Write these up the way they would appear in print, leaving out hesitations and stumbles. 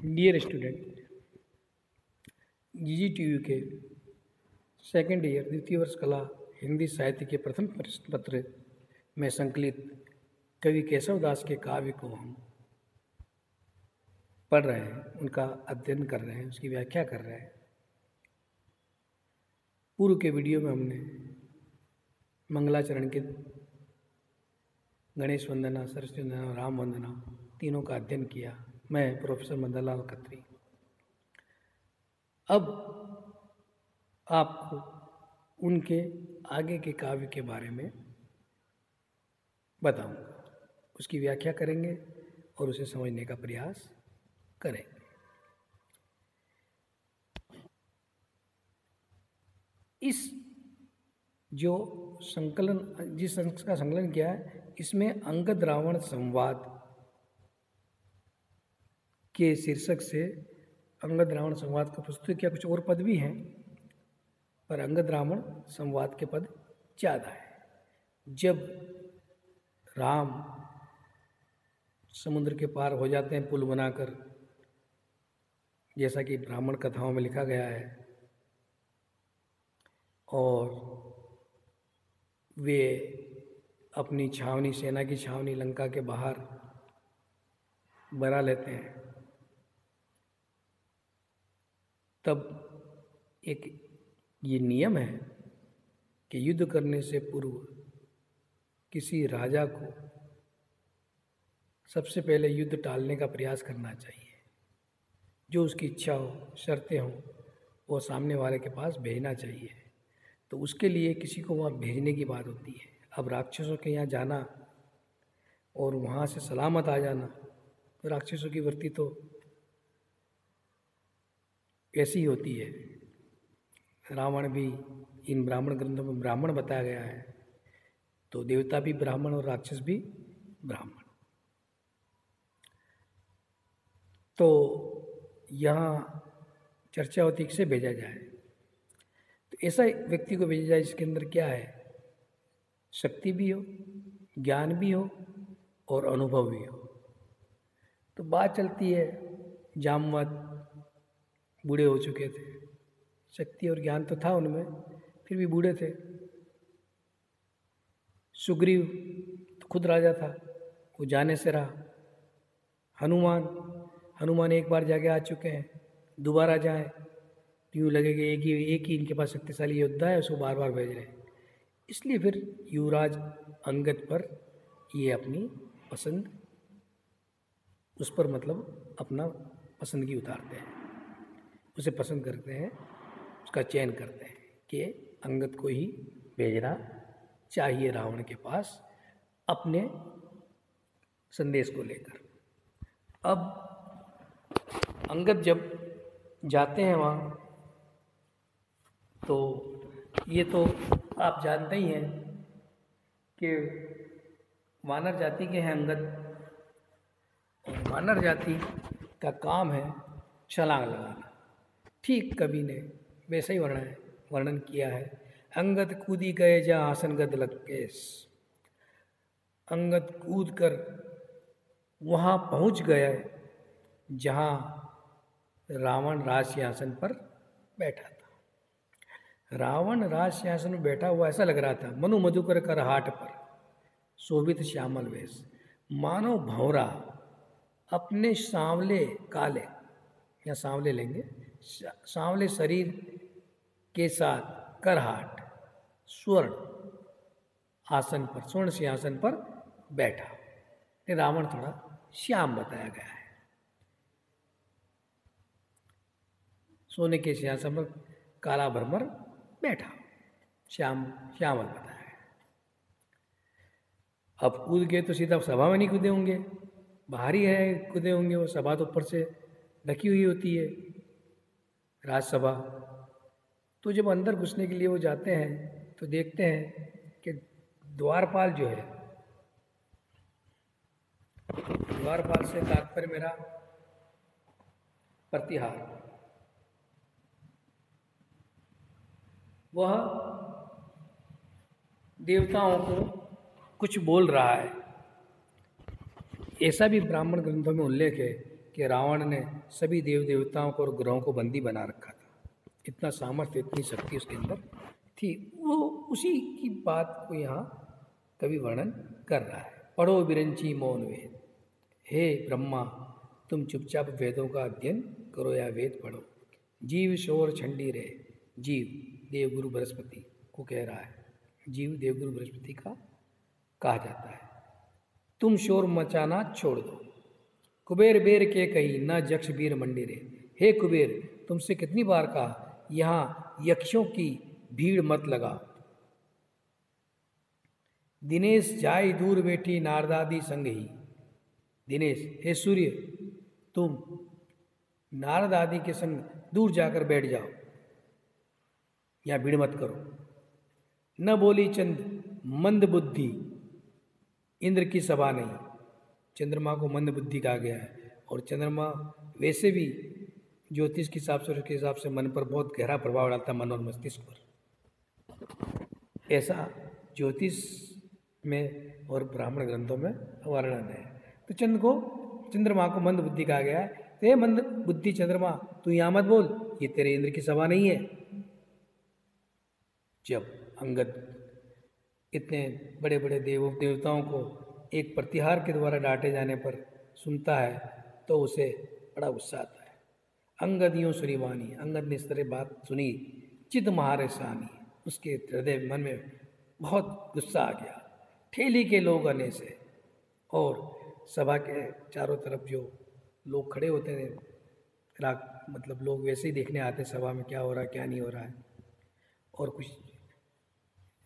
Dear student, GGTU के second year द्वितीय वर्ष कला हिंदी साहित्य के प्रथम प्रश्न पत्र में संकलित कवि केशव दास के काव्य को हम पढ़ रहे हैं, उनका अध्ययन कर रहे हैं, उसकी व्याख्या कर रहे हैं। पूर्व के वीडियो में हमने मंगलाचरण के गणेश वंदना, सरस्वती वंदना, राम वंदना तीनों का अध्ययन किया। मैं प्रोफेसर मदनलाल खत्री अब आपको उनके आगे के काव्य के बारे में बताऊंगा, उसकी व्याख्या करेंगे और उसे समझने का प्रयास करेंगे। इस जो संकलन, जिस अंश का संकलन किया है, इसमें अंगद रावण संवाद के शीर्षक से अंगद रावण संवाद का प्रस्तुत किया। कुछ और पद भी हैं, पर अंगद रावण संवाद के पद ज़्यादा है। जब राम समुद्र के पार हो जाते हैं पुल बनाकर, जैसा कि ब्राह्मण कथाओं में लिखा गया है, और वे अपनी छावनी, सेना की छावनी लंका के बाहर बना लेते हैं, तब एक ये नियम है कि युद्ध करने से पूर्व किसी राजा को सबसे पहले युद्ध टालने का प्रयास करना चाहिए। जो उसकी इच्छा हो, शर्तें हों, वो सामने वाले के पास भेजना चाहिए। तो उसके लिए किसी को वहाँ भेजने की बात होती है। अब राक्षसों के यहाँ जाना और वहाँ से सलामत आ जाना, तो राक्षसों की वृत्ति तो ऐसी ही होती है। रावण भी इन ब्राह्मण ग्रंथों में ब्राह्मण बताया गया है, तो देवता भी ब्राह्मण और राक्षस भी ब्राह्मण। तो यहाँ चर्चा होती है किसे भेजा जाए, तो ऐसा व्यक्ति को भेजा जाए जिसके अंदर क्या है, शक्ति भी हो, ज्ञान भी हो और अनुभव भी हो। तो बात चलती है, जामवंत बूढ़े हो चुके थे, शक्ति और ज्ञान तो था उनमें, फिर भी बूढ़े थे। सुग्रीव तो खुद राजा था, वो जाने से रहा। हनुमान एक बार जाके आ चुके हैं, दोबारा जाएं तो यूँ लगेगा एक ही इनके पास शक्तिशाली योद्धा है, उसको बार बार भेज रहे हैं। इसलिए फिर युवराज अंगद पर ये अपनी पसंद, उस पर मतलब अपना पसंदगी उतारते हैं, उसे पसंद करते हैं, उसका चयन करते हैं कि अंगद को ही भेजना चाहिए रावण के पास अपने संदेश को लेकर। अब अंगद जब जाते हैं वहाँ, तो ये तो आप जानते ही हैं कि वानर जाति के हैं अंगद, और वानर जाति का काम है छलांग लगाना। ठीक कवि ने वैसा ही वर्णन किया है। अंगद कूदी गए जहाँ आसन गद लग केस, अंगद कूद कर वहाँ पहुँच गया जहाँ रावण राज सिंहासन पर बैठा था। रावण राज सिंहासन में बैठा हुआ ऐसा लग रहा था, मनु मधुकर कर हाट पर शोभित श्यामल वेश, मानो भंवरा अपने सांवले काले, या सांवले लेंगे, सांवले शरीर के साथ करहाट स्वर्ण आसन पर, स्वर्ण सिंहासन पर बैठा। रावण थोड़ा श्याम बताया गया है, सोने के सिंहासन पर काला भ्रमर बैठा, श्यामल बताया है। अब कूद गए तो सीधा सभा में नहीं कूदे होंगे, बाहर ही है कूदे होंगे। वो सभा तो ऊपर से ढकी हुई होती है, राजसभा। तो जब अंदर घुसने के लिए वो जाते हैं तो देखते हैं कि द्वारपाल जो है, द्वारपाल से तात्पर्य मेरा प्रतिहार, वह देवताओं को कुछ बोल रहा है। ऐसा भी ब्राह्मण ग्रंथों में उल्लेख है कि रावण ने सभी देव देवताओं को और ग्रहों को बंदी बना रखा था। इतना सामर्थ्य, इतनी शक्ति उसके अंदर थी। वो उसी की बात को यहाँ कवि वर्णन कर रहा है। पढ़ो बिरंची मौन वेद, हे ब्रह्मा तुम चुपचाप वेदों का अध्ययन करो या वेद पढ़ो। जीव शोर छंडी रहे, जीव देवगुरु बृहस्पति को कह रहा है, जीव देवगुरु बृहस्पति का कहा जाता है। तुम शोर मचाना छोड़ दो, कुबेर बेर के कही न जक्ष वीर मंडी रे। हे कुबेर तुमसे कितनी बार कहा यहाँ यक्षों की भीड़ मत लगाओ। दिनेश जाय दूर बैठी नारदादि संग ही। दिनेश हे सूर्य तुम नारद आदि के संग दूर जाकर बैठ जाओ, या भीड़ मत करो। न बोली चंद मंद बुद्धि, इंद्र की सभा नहीं। चंद्रमा को मंद बुद्धि कहा गया है, और चंद्रमा वैसे भी ज्योतिष के हिसाब से, उसके हिसाब से मन पर बहुत गहरा प्रभाव डालता है, मन और मस्तिष्क पर। ऐसा ज्योतिष में और ब्राह्मण ग्रंथों में वर्णन है। तो चंद्रमा को मंद बुद्धि कहा गया है। तो ये मंद बुद्धि चंद्रमा तू यहाँ मत बोल, ये तेरे इंद्र की सभा नहीं है। जब अंगद इतने बड़े बड़े देवताओं को एक प्रतिहार के द्वारा डांटे जाने पर सुनता है तो उसे बड़ा गुस्सा आता है। अंगद यूं सुनी वाणी, अंगद ने इस तरह बात सुनी, चित महारे सानी, उसके हृदय मन में बहुत गुस्सा आ गया। ठेली के लोग आने से, और सभा के चारों तरफ जो लोग खड़े होते थे, मतलब लोग वैसे ही देखने आते सभा में क्या हो रहा है क्या नहीं हो रहा है, और कुछ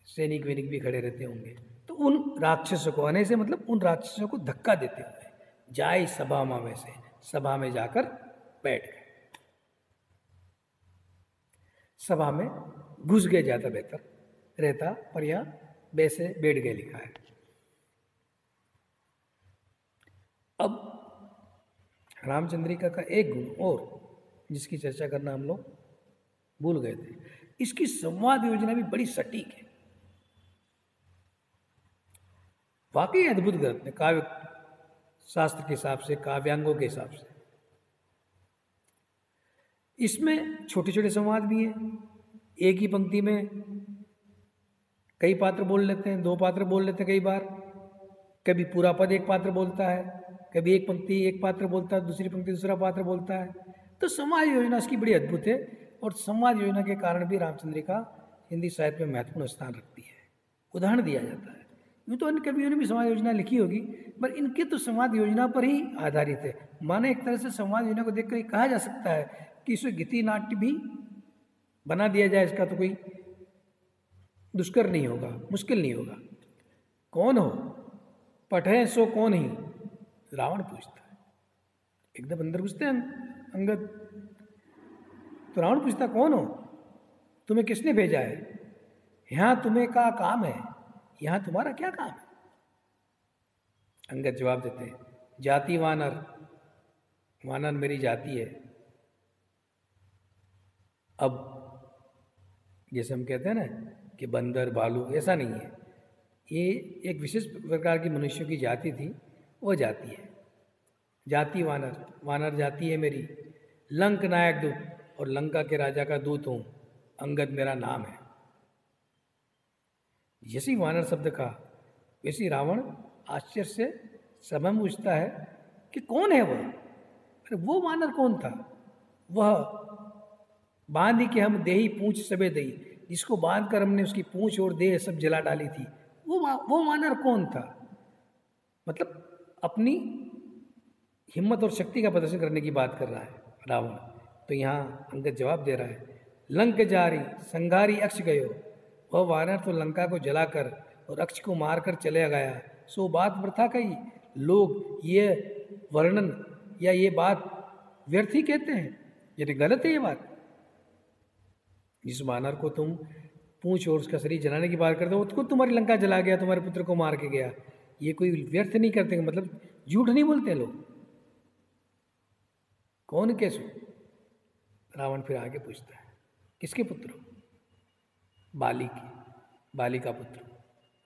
सैनिक वैनिक भी खड़े रहते होंगे। तो उन राक्षसों को आने से मतलब उन राक्षसों को धक्का देते हुए जाए सभा में, वैसे सभा में जाकर बैठ गए। सभा में घुस गए ज़्यादा बेहतर रहता, पर यहाँ वैसे बैठ गए लिखा है। अब रामचंद्रिका का एक गुण और जिसकी चर्चा करना हम लोग भूल गए थे, इसकी संवाद योजना भी बड़ी सटीक है, वाकई अद्भुत ग्रंथ है काव्य शास्त्र के हिसाब से, काव्यांगों के हिसाब से। इसमें छोटे छोटे संवाद भी हैं, एक ही पंक्ति में कई पात्र बोल लेते हैं, दो पात्र बोल लेते हैं कई बार, कभी पूरा पद एक पात्र बोलता है, कभी एक पंक्ति एक पात्र बोलता है, दूसरी पंक्ति दूसरा पात्र बोलता है। तो संवाद योजना इसकी बड़ी अद्भुत है, और संवाद योजना के कारण भी रामचंद्रिका हिंदी साहित्य में महत्वपूर्ण स्थान रखती है। उदाहरण दिया जाता है, यूँ तो अन्य कवियों ने भी संवाद योजना लिखी होगी, पर इनके तो संवाद योजना पर ही आधारित है। माने एक तरह से संवाद योजना को देखकर कहा जा सकता है कि इसे गीति नाट्य भी बना दिया जाए, इसका तो कोई दुष्कर नहीं होगा, मुश्किल नहीं होगा। कौन हो पढ़े सो कौन ही, रावण पूछता है। एकदम अंदर घुसते हैं अंगद, तो रावण पूछता कौन हो, तुम्हें किसने भेजा है, यहाँ तुम्हें क्या काम है, यहाँ तुम्हारा क्या काम है। अंगद जवाब देते हैं, जाति वानर, वानर मेरी जाति है। अब जैसे हम कहते हैं ना कि बंदर भालू, ऐसा नहीं है, ये एक विशेष प्रकार की मनुष्यों की जाति थी, वो जाति है। जाति वानर, वानर जाति है मेरी। लंक नायक दूत, और लंका के राजा का दूत हूँ, अंगद मेरा नाम है। जैसे ही वानर शब्द का, वैसे रावण आश्चर्य से सभा में पूछता है कि कौन है वह। अरे वो वानर कौन था, वह बांध के हम देही पूंछ सबे दही, जिसको बांध कर हमने उसकी पूंछ और देह सब जला डाली थी, वो वानर कौन था। मतलब अपनी हिम्मत और शक्ति का प्रदर्शन करने की बात कर रहा है रावण। तो यहाँ अंगद जवाब दे रहा है, लंक जारी संघारी अक्ष गयो, वह वानर तो लंका को जलाकर और अक्ष को मारकर चले गया, सो बात वृथा कही। लोग ये वर्णन या ये बात व्यर्थ ही कहते हैं, ये गलत है ये बात। जिस वानर को तुम पूंछ और उसका शरीर जलाने की बात करते हो, उसको तुम्हारी लंका जला गया, तुम्हारे पुत्र को मार के गया, ये कोई व्यर्थ नहीं करते, मतलब झूठ नहीं बोलते लोग। कौन कैसे? रावण फिर आगे पूछता है, किसके पुत्र हो? बाली की, बाली का पुत्र।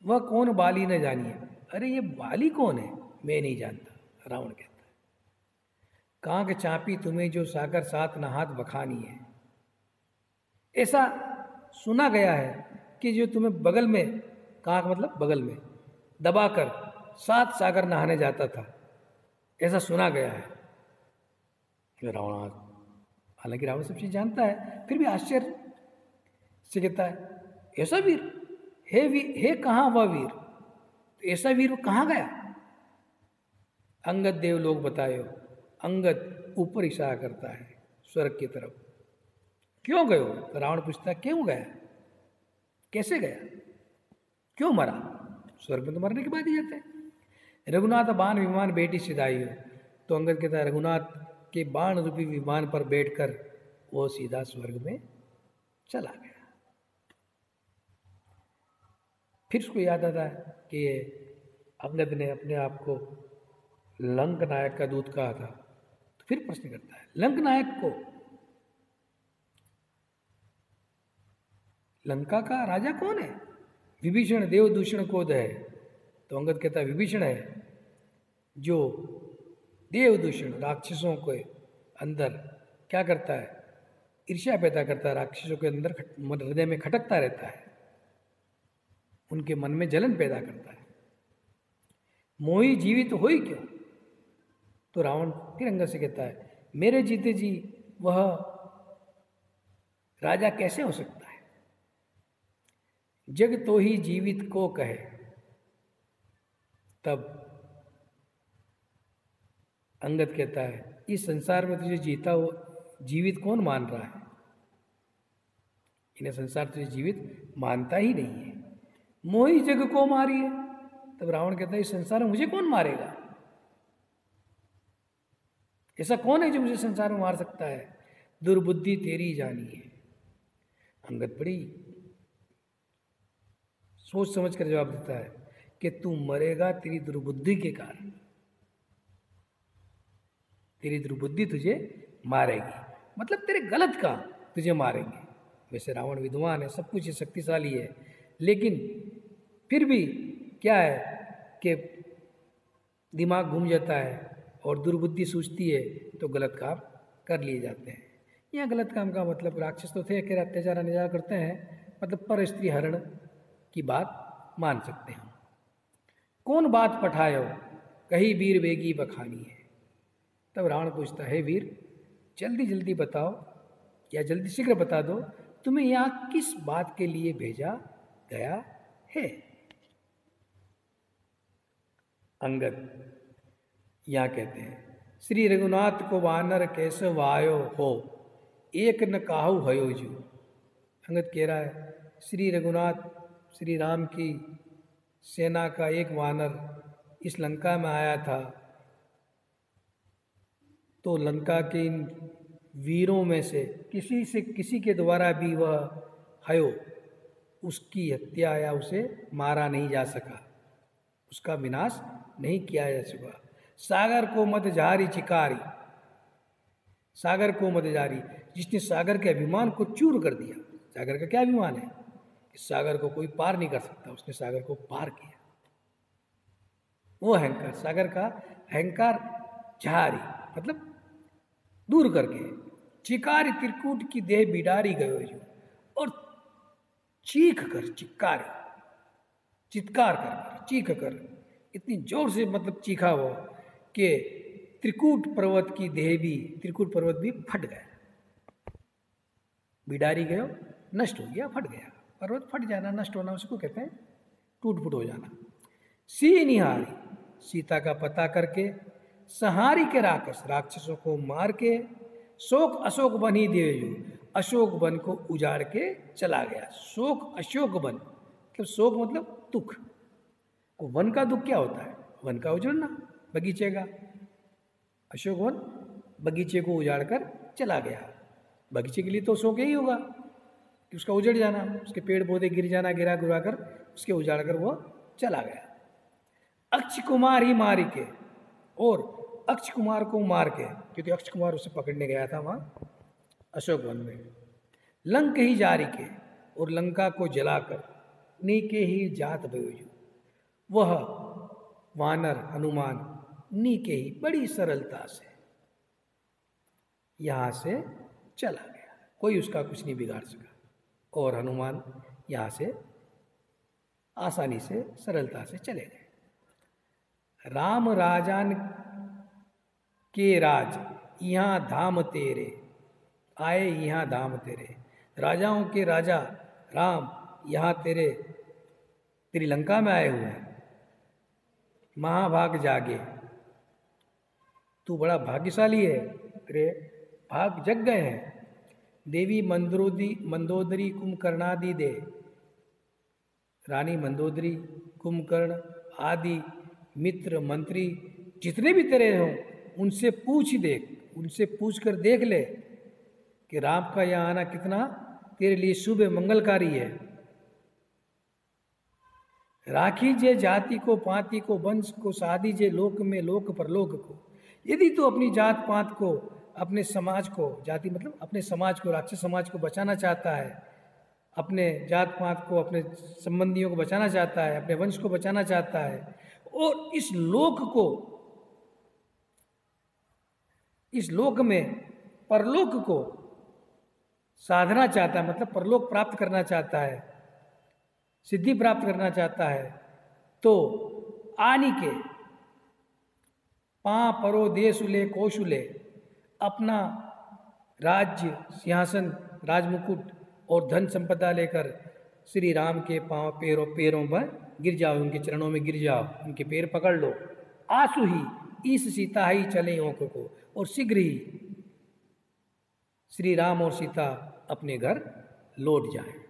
वह कौन बाली न जानिए। अरे ये बाली कौन है? मैं नहीं जानता, रावण कहता है। कहाँ के चापी तुम्हें जो सागर साथ नहात बखानी है। ऐसा सुना गया है कि जो तुम्हें बगल में, कहाँ का मतलब बगल में, दबाकर 7 सागर नहाने जाता था, ऐसा सुना गया है। रावण, हालांकि रावण सब चीज जानता है, फिर भी आश्चर्य से कहता है ऐसा वीर, हे कहाँ वह वीर, तो ऐसा वीर कहाँ गया। अंगद देव लोग बतायो। अंगद ऊपर इशारा करता है स्वर्ग की तरफ। क्यों गयो, तो रावण पूछता है क्यों गया, कैसे गया, क्यों मरा। स्वर्ग में तो मरने के बाद ही जाते हैं। रघुनाथ बाण विमान बेटी सिधाई हो, तो अंगद कहता है रघुनाथ के बाण रूपी विमान पर बैठकर वो सीधा स्वर्ग में चला गया। फिर उसको याद आता है कि ये अंगद ने अपने आप को लंक नायक का दूत कहा था, तो फिर प्रश्न करता है लंक नायक को लंका का राजा कौन है। विभीषण देवदूषण कोद है, तो अंगद कहता है विभीषण है जो देवदूषण राक्षसों के अंदर क्या करता है, ईर्ष्या पैदा करता है, राक्षसों के अंदर हृदय में खटकता रहता है, उनके मन में जलन पैदा करता है। मोही जीवित हो ही क्यों, तो रावण फिर अंगद से कहता है मेरे जीते जी वह राजा कैसे हो सकता है, जग तो ही जीवित को कहे। तब अंगद कहता है इस संसार में तुझे जीता हो जीवित कौन मान रहा है, इन्हें संसार तुझे जीवित मानता ही नहीं है। मोही जग को मारिए, तब रावण कहता है इस संसार में मुझे कौन मारेगा, ऐसा कौन है जो मुझे संसार में मार सकता है, दुर्बुद्धि तेरी जानी है। अंगद बड़ी सोच समझ कर जवाब देता है कि तू मरेगा तेरी दुर्बुद्धि के कारण, तेरी दुर्बुद्धि तुझे मारेगी, मतलब तेरे गलत काम तुझे मारेंगे। वैसे रावण विद्वान है, सब कुछ शक्तिशाली है, लेकिन फिर भी क्या है कि दिमाग घूम जाता है और दुर्बुद्धि सूझती है तो गलत काम कर लिए जाते हैं। यहाँ गलत काम का मतलब राक्षस तो थे, अकेले अत्याचार अनिचार करते हैं, मतलब पर स्त्री हरण की बात मान सकते हैं। कौन बात पठायो कही वीर बेगी बखानी है, तब रावण पूछता है वीर जल्दी जल्दी बताओ या जल्दी शीघ्र बता दो तुम्हें यहाँ किस बात के लिए भेजा गया है। अंगद यहाँ कहते हैं श्री रघुनाथ को वानर कैसे वायो हो एक न काहू भयो जू। अंगद कह रहा है श्री रघुनाथ श्री राम की सेना का एक वानर इस लंका में आया था, तो लंका के इन वीरों में से किसी के द्वारा भी वह हयो उसकी हत्या या उसे मारा नहीं जा सका, उसका विनाश नहीं किया जा सका। सागर को मत जारी चिकारी, सागर को मत जारी, जिसने सागर के अभिमान को चूर कर दिया। सागर का क्या अभिमान है, इस सागर को कोई पार नहीं कर सकता, उसने सागर को पार किया। वो अहंकार, सागर का अहंकार झारी मतलब दूर करके, चिकारी त्रिकूट की देह बिडारी गयो जो, और चीख कर चित्कार कर चीख कर इतनी जोर से मतलब चीखा वो कि त्रिकूट पर्वत की देह भी, त्रिकूट पर्वत भी फट गया। बिडारी गयो नष्ट हो गया, फट गया। पर्वत फट जाना, नष्ट होना, उसको कहते हैं टूट फूट हो जाना। सी निहारी, सीता का पता करके, सहारी के राक्षसों को मार के, शोक अशोक बन ही दे जो, अशोक वन को उजाड़ के चला गया। शोक अशोक वन मतलब शोक मतलब दुख, वन का दुख क्या होता है, वन का उजड़ना, बगीचे का। अशोक वन बगीचे को उजाड़ कर चला गया। बगीचे के लिए तो शोक यही होगा कि उसका उजड़ जाना, उसके पेड़ पौधे गिर जाना, गिरा गुरा कर उसके उजाड़ कर वो चला गया। अक्ष कुमार ही मारी के, और अक्ष कुमार को मार के, क्योंकि अक्ष कुमार उसे पकड़ने गया था वहाँ अशोक वन में। लंक ही जारी के, और लंका को जलाकर नीके ही जात भयो, वह वानर हनुमान नीके ही बड़ी सरलता से यहाँ से चला गया, कोई उसका कुछ नहीं बिगाड़ सका और हनुमान यहाँ से आसानी से सरलता से चले गए। राम राजान के राज यहाँ धाम तेरे, आए यहाँ धाम तेरे। राजाओं के राजा राम यहाँ तेरी लंका में आए हुए हैं। महाभाग जागे, तू बड़ा भाग्यशाली है, तेरे भाग जग गए हैं। देवी मंदोदरी कुंभकर्णादि दे, रानी मंदोदरी, कुंभकर्ण आदि मित्र मंत्री जितने भी तेरे हों उनसे पूछ देख, उनसे पूछ कर देख ले कि राम का यहाँ आना कितना तेरे लिए शुभ मंगलकारी है। राखी जे जाति को पाति को वंश को, साधी जे लोक में लोक परलोक को। यदि तू अपनी जात पात को, अपने समाज को, जाति मतलब अपने समाज को, राक्षस समाज को बचाना चाहता है, अपने जात पात को, अपने संबंधियों को बचाना चाहता है, अपने वंश को बचाना चाहता है और इस लोक में परलोक को साधना चाहता है, मतलब परलोक प्राप्त करना चाहता है, सिद्धि प्राप्त करना चाहता है, तो आनी के पां परो देशुले कोशुले, अपना राज्य सिंहासन राजमुकुट और धन संपदा लेकर श्री राम के पांव पैरों पर गिर जाओ, उनके चरणों में गिर जाओ, उनके पैर पकड़ लो। आंसू ही इस सीता ही चले ओंक को, और शीघ्र ही श्री राम और सीता अपने घर लौट जाएं।